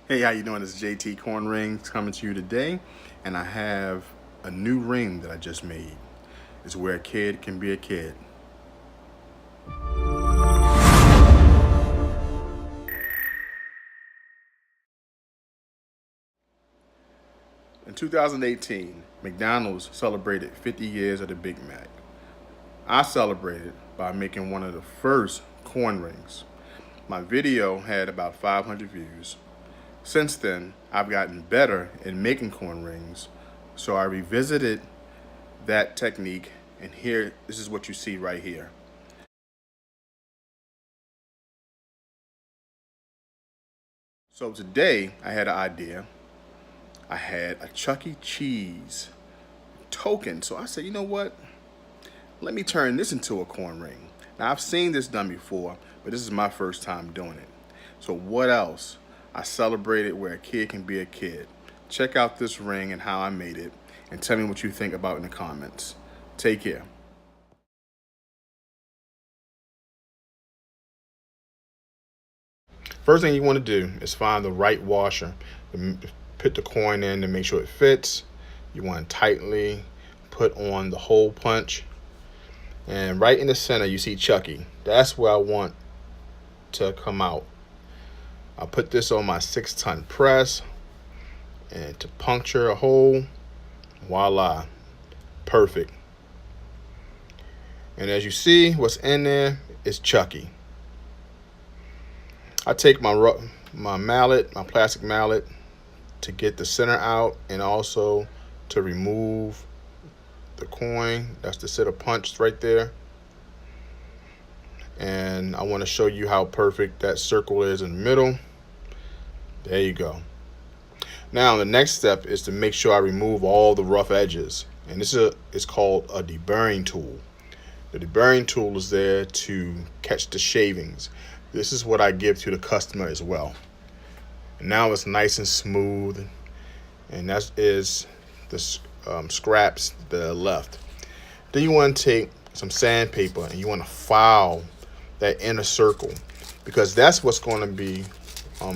Hey, how you doing? It's JTCOINRINGS coming to you today, and I have a new ring that I just made. It's where a kid can be a kid. In 2018, McDonald's celebrated 50 years of the Big Mac. I celebrated by making one of the first corn rings. My video had about 500 views. Since then, I've gotten better in making corn rings, so I revisited that technique, and here, this is what you see right here. So today, I had an idea. I had a Chuck E. Cheese token, so I said, you know what? Let me turn this into a corn ring. Now, I've seen this done before, but this is my first time doing it. So what else? I celebrated where a kid can be a kid. Check out this ring and how I made it, and tell me what you think about it in the comments. Take care. First thing you want to do is find the right washer. Put the coin in to make sure it fits. You want to tightly put on the hole punch. And right in the center, you see Chucky. That's where I want to come out. I'll put this on my 6-ton press and to puncture a hole. Voila, perfect. And as you see, what's in there is Chucky. I take my mallet, my plastic mallet, to get the center out and also to remove the coin. That's the center punch right there. And I want to show you how perfect that circle is in the middle. There you go. Now the next step is to make sure I remove all the rough edges. And this is called a deburring tool. The deburring tool is there to catch the shavings. This is what I give to the customer as well. And now it's nice and smooth, and that is the scraps that are left. Then you want to take some sandpaper and you want to file that inner circle, because that's what's going to be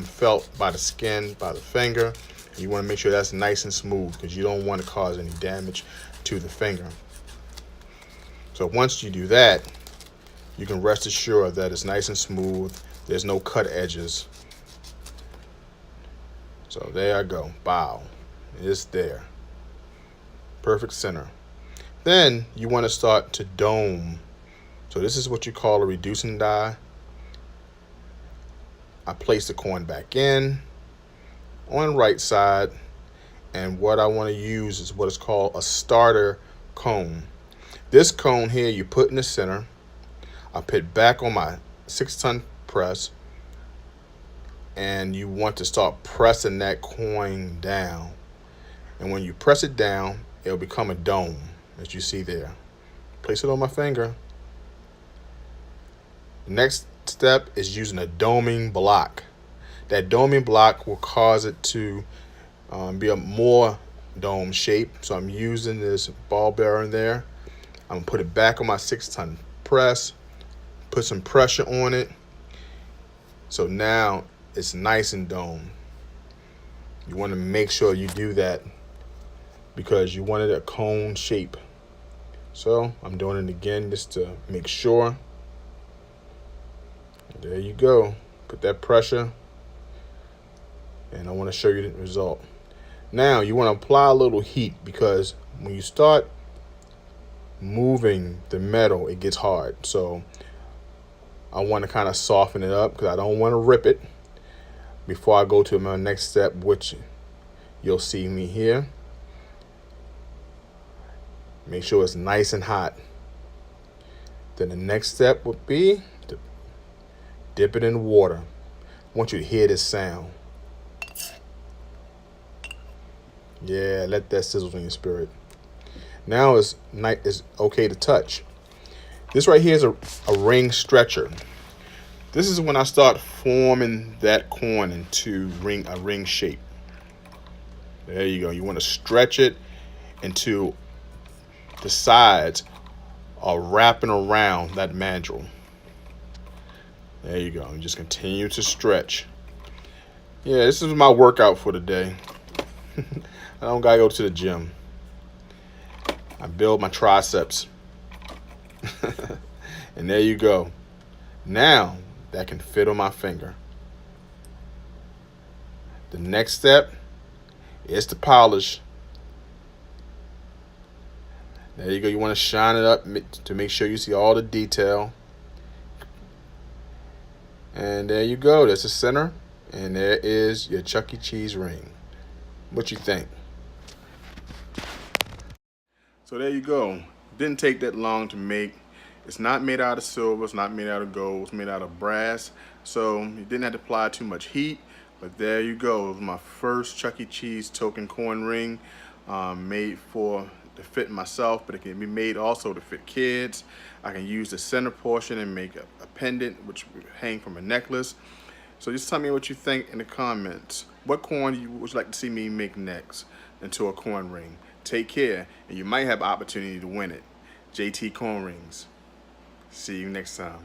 felt by the skin, by the finger. And you want to make sure that's nice and smooth, because you don't want to cause any damage to the finger. So once you do that, you can rest assured that it's nice and smooth. There's no cut edges. So there I go. Bow. It's there. Perfect center. Then you want to start to dome. So this is what you call a reducing die. I place the coin back in on the right side. And what I want to use is what is called a starter cone. This cone here you put in the center. I put back on my 6-ton press, and you want to start pressing that coin down. And when you press it down, it'll become a dome, as you see there. Place it on my finger. The next step is using a doming block. That doming block will cause it to be a more dome shape. So I'm using this ball bearing there. I'm gonna put it back on my 6-ton press. Put some pressure on it. So now it's nice and domed. You want to make sure you do that because you wanted a cone shape. So I'm doing it again just to make sure. There you go. Put that pressure. And I want to show you the result. Now you want to apply a little heat, because when you start moving the metal, it gets hard. So I want to kind of soften it up, because I don't want to rip it before I go to my next step, which you'll see me here. Make sure it's nice and hot. Then the next step would be to dip it in water. I want you to hear this sound. Yeah, let that sizzle in your spirit. Now it's okay to touch. This right here is a ring stretcher. This is when I start forming that coin into a ring shape. There you go. You want to stretch it until the sides are wrapping around that mandrel. There you go. You just continue to stretch. Yeah, this is my workout for the day. I don't gotta go to the gym. I build my triceps. And there you go. Now that can fit on my finger. The next step is to polish. There you go. You want to shine it up to make sure you see all the detail. And there you go. That's the center. And there is your Chuck E. Cheese ring. What you think? So there you go. Didn't take that long to make. It's not made out of silver. It's not made out of gold. It's made out of brass. So you didn't have to apply too much heat. But there you go. It was my first Chuck E. Cheese token coin ring, made to fit myself, but it can be made also to fit kids. I can use the center portion and make a pendant, which would hang from a necklace. So just tell me what you think in the comments. What coin would you like to see me make next into a coin ring? Take care, and you might have an opportunity to win it. JT Coin Rings. See you next time.